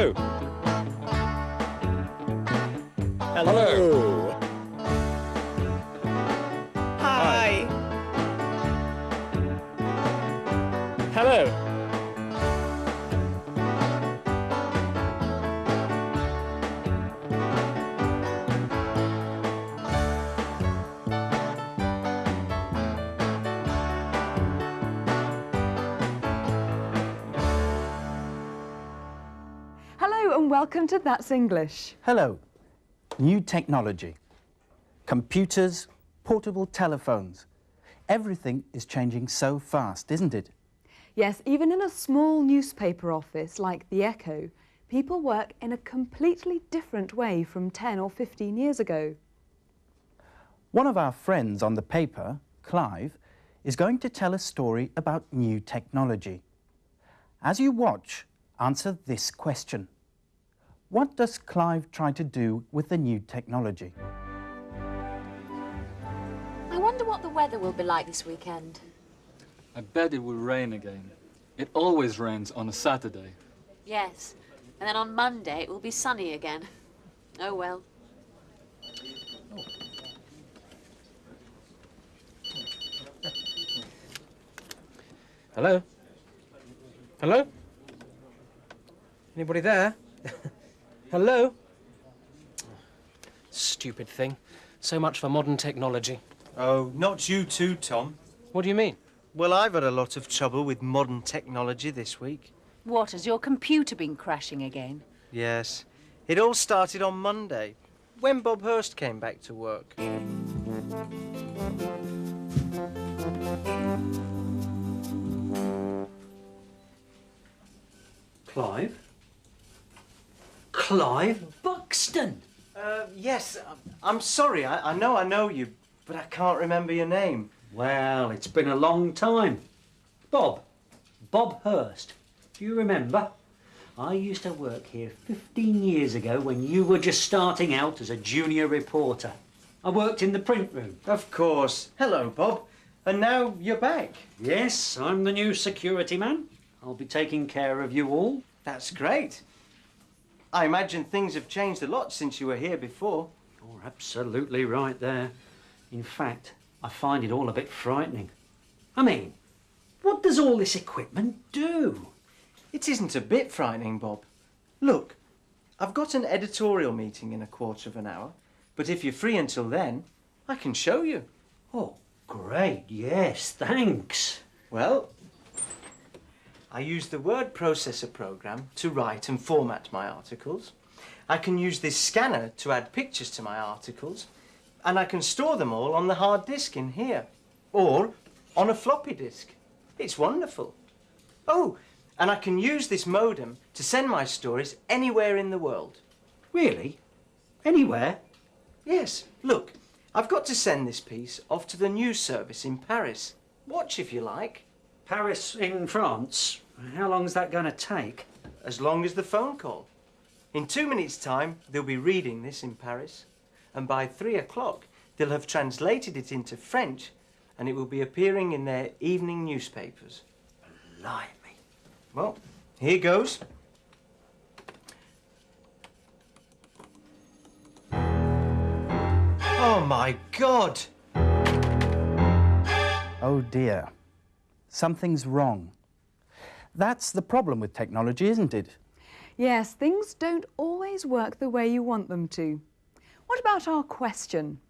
Hello. Hello. Hi. Hello. Hello and welcome to That's English. Hello. New technology. Computers, portable telephones. Everything is changing so fast, isn't it? Yes, even in a small newspaper office like The Echo, people work in a completely different way from 10 or 15 years ago. One of our friends on the paper, Clive, is going to tell a story about new technology. As you watch, answer this question. What does Clive try to do with the new technology? I wonder what the weather will be like this weekend. I bet it will rain again. It always rains on a Saturday. Yes, and then on Monday it will be sunny again. Oh well. Hello. Hello. Anybody there? Hello. Stupid thing. So much for modern technology. Oh, not you too, Tom. What do you mean? Well, I've had a lot of trouble with modern technology this week. What, has your computer been crashing again? Yes. It all started on Monday, when Bob Hurst came back to work. Clive? Clive Buxton? Yes, I'm sorry. I know you, but I can't remember your name. Well, it's been a long time. Bob Hurst. Do you remember? I used to work here 15 years ago when you were just starting out as a junior reporter. I worked in the print room. Of course. Hello, Bob. And now you're back. Yes, I'm the new security man. I'll be taking care of you all. That's great. I imagine things have changed a lot since you were here before. You're absolutely right there. In fact, I find it all a bit frightening. I mean, what does all this equipment do? It isn't a bit frightening, Bob. Look, I've got an editorial meeting in a quarter of an hour, but if you're free until then, I can show you. Oh, great, yes, thanks. Well, I use the word processor program to write and format my articles. I can use this scanner to add pictures to my articles, and I can store them all on the hard disk in here, or on a floppy disk. It's wonderful. Oh, and I can use this modem to send my stories anywhere in the world. Really? Anywhere? Yes, look, I've got to send this piece off to the news service in Paris. Watch if you like. Paris in France? How long's that going to take? As long as the phone call. In 2 minutes' time, they'll be reading this in Paris, and by 3 o'clock, they'll have translated it into French, and it will be appearing in their evening newspapers. Blimey. Well, here goes. Oh, my God! Oh dear. Something's wrong. That's the problem with technology, isn't it? Yes, things don't always work the way you want them to. What about our question?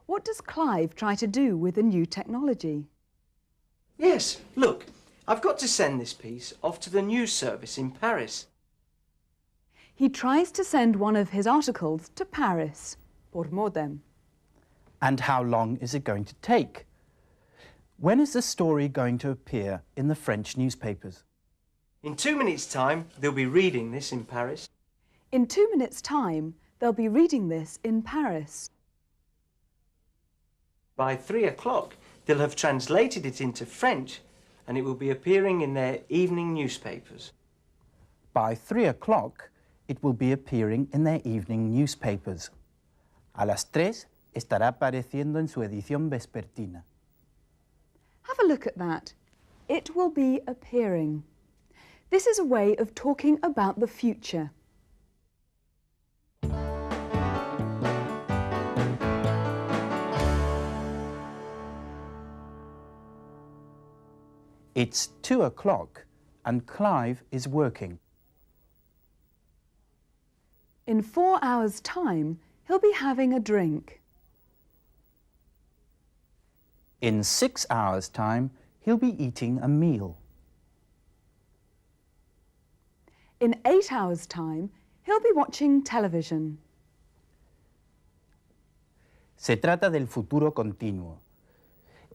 What does Clive try to do with the new technology? Yes, look, I've got to send this piece off to the news service in Paris. He tries to send one of his articles to Paris, por modem. And how long is it going to take? When is the story going to appear in the French newspapers? In 2 minutes' time, they'll be reading this in Paris. In 2 minutes' time, they'll be reading this in Paris. By 3 o'clock, they'll have translated it into French, and it will be appearing in their evening newspapers. By 3 o'clock, it will be appearing in their evening newspapers. A las 3 estará apareciendo en su edición vespertina. Have a look at that. It will be appearing. This is a way of talking about the future. It's 2 o'clock and Clive is working. In 4 hours' time, he'll be having a drink. In 6 hours' time, he'll be eating a meal. In 8 hours' time, he'll be watching television. Se trata del futuro continuo.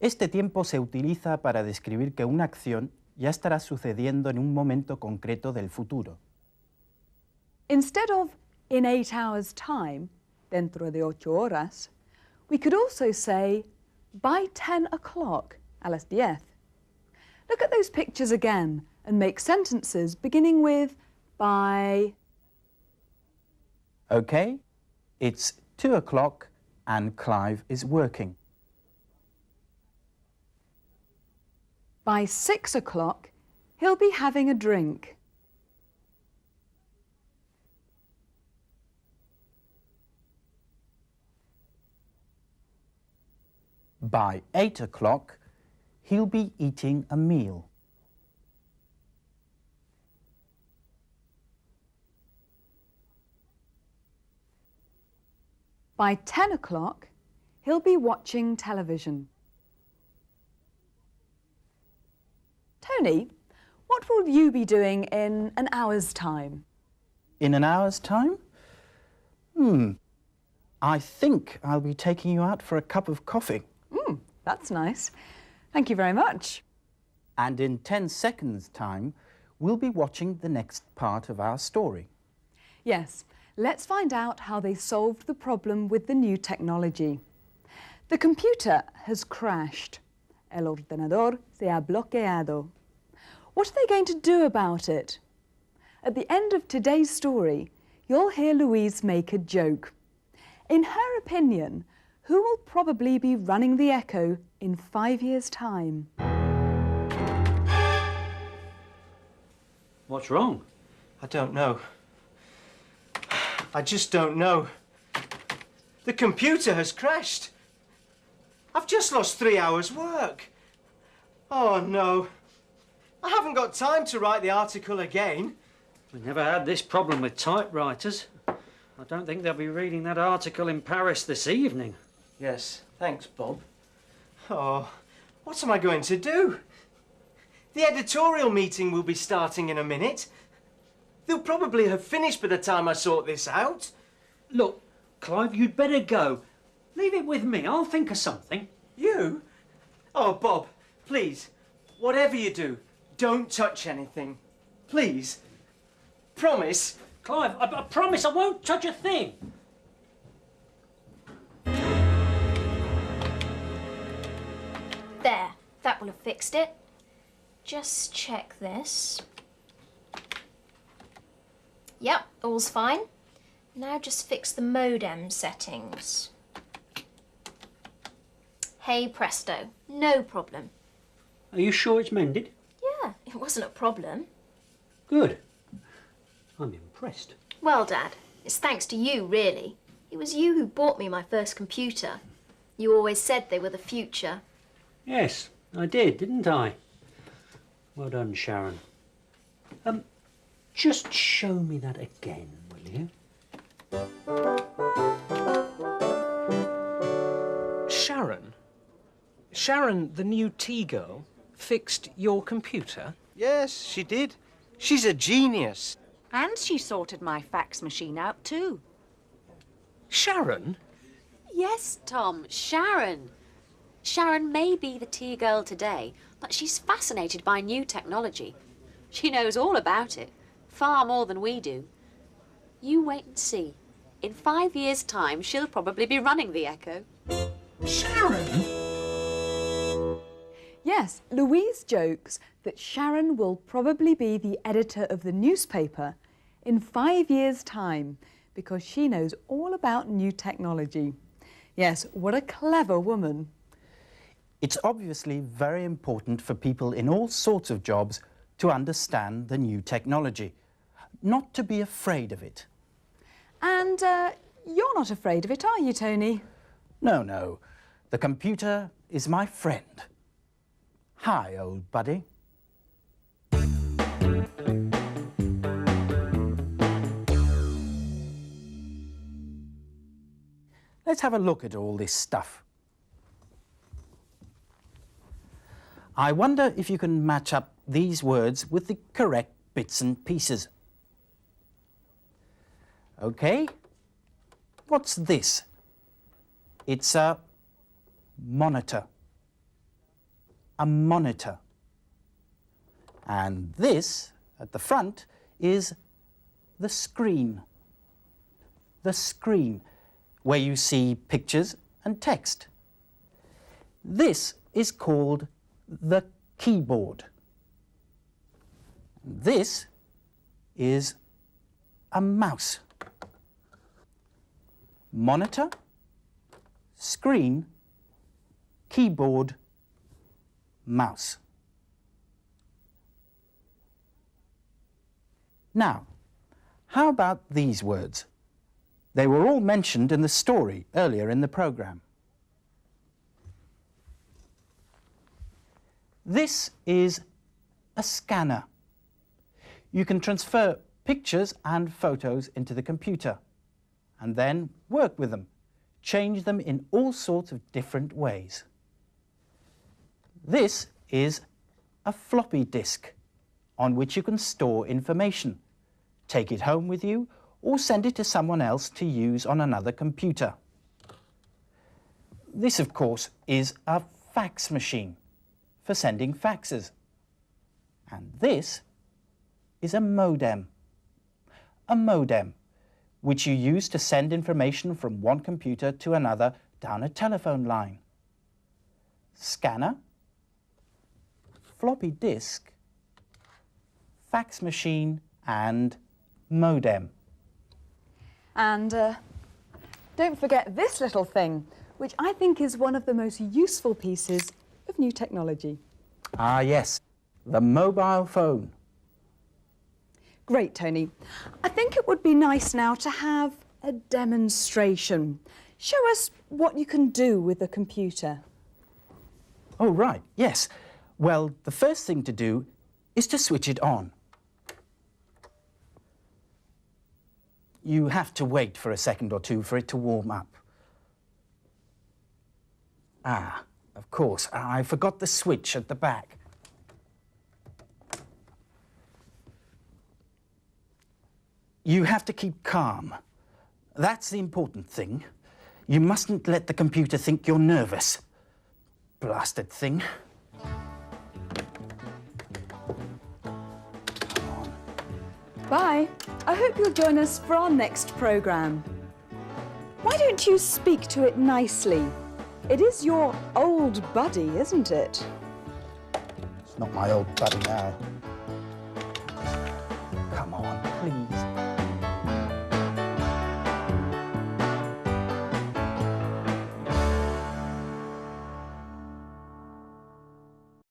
Este tiempo se utiliza para describir que una acción ya estará sucediendo en un momento concreto del futuro. Instead of in 8 hours' time, dentro de 8 horas, we could also say by 10 o'clock, a las 10. Look at those pictures again and make sentences beginning with by. Okay, it's 2 o'clock and Clive is working. By 6 o'clock, he'll be having a drink. By 8 o'clock, he'll be eating a meal. By 10 o'clock, he'll be watching television. Tony, what will you be doing in an hour's time? In an hour's time? I think I'll be taking you out for a cup of coffee. That's nice. Thank you very much. And in 10 seconds' time, we'll be watching the next part of our story. Yes, let's find out how they solved the problem with the new technology. The computer has crashed. El ordenador se ha bloqueado. What are they going to do about it? At the end of today's story, you'll hear Louise make a joke. In her opinion, who will probably be running the Echo in 5 years' time? What's wrong? I don't know. I just don't know. The computer has crashed. I've just lost 3 hours' work. Oh, no. I haven't got time to write the article again. We never had this problem with typewriters. I don't think they'll be reading that article in Paris this evening. Yes, thanks, Bob. Oh, what am I going to do? The editorial meeting will be starting in a minute. They'll probably have finished by the time I sort this out. Look, Clive, you'd better go. Leave it with me. I'll think of something. You? Oh, Bob, please, whatever you do, don't touch anything. Please. Promise. Clive, I promise I won't touch a thing. There, that will have fixed it. Just check this. Yep, all's fine. Now just fix the modem settings. Hey presto, no problem. Are you sure it's mended? Yeah, it wasn't a problem. Good. I'm impressed. Well, Dad, it's thanks to you, really. It was you who bought me my first computer. You always said they were the future. Yes, I did, didn't I? Well done, Sharon. Just show me that again, will you? Sharon, the new tea girl, fixed your computer? Yes, she did. She's a genius. And she sorted my fax machine out too. Sharon? Yes, Tom, Sharon. Sharon may be the tea girl today, but she's fascinated by new technology. She knows all about it, far more than we do. You wait and see. In 5 years' time, she'll probably be running the Echo. Sharon? Yes, Louise jokes that Sharon will probably be the editor of the newspaper in 5 years' time because she knows all about new technology. Yes, what a clever woman. It's obviously very important for people in all sorts of jobs to understand the new technology, not to be afraid of it. And you're not afraid of it, are you, Tony? No. The computer is my friend. Hi, old buddy. Let's have a look at all this stuff. I wonder if you can match up these words with the correct bits and pieces. Okay, what's this? It's a monitor. A monitor. And this, at the front, is the screen. The screen, where you see pictures and text. This is called the keyboard. This is a mouse. Monitor, screen, keyboard, mouse. Now, how about these words? They were all mentioned in the story earlier in the programme. This is a scanner. You can transfer pictures and photos into the computer and then work with them, change them in all sorts of different ways. This is a floppy disk on which you can store information, take it home with you, or send it to someone else to use on another computer. This, of course, is a fax machine for sending faxes. And this is a modem. A modem, which you use to send information from one computer to another down a telephone line. Scanner, floppy disk, fax machine, and modem. And don't forget this little thing, which I think is one of the most useful pieces of new technology. Ah, yes, the mobile phone. Great, Tony. I think it would be nice now to have a demonstration. Show us what you can do with a computer. Oh, right, yes. Well, the first thing to do is to switch it on. You have to wait for a second or two for it to warm up. Ah, of course, I forgot the switch at the back. You have to keep calm. That's the important thing. You mustn't let the computer think you're nervous. Blasted thing. Bye. I hope you'll join us for our next programme. Why don't you speak to it nicely? It is your old buddy, isn't it? It's not my old buddy now. Come on, please.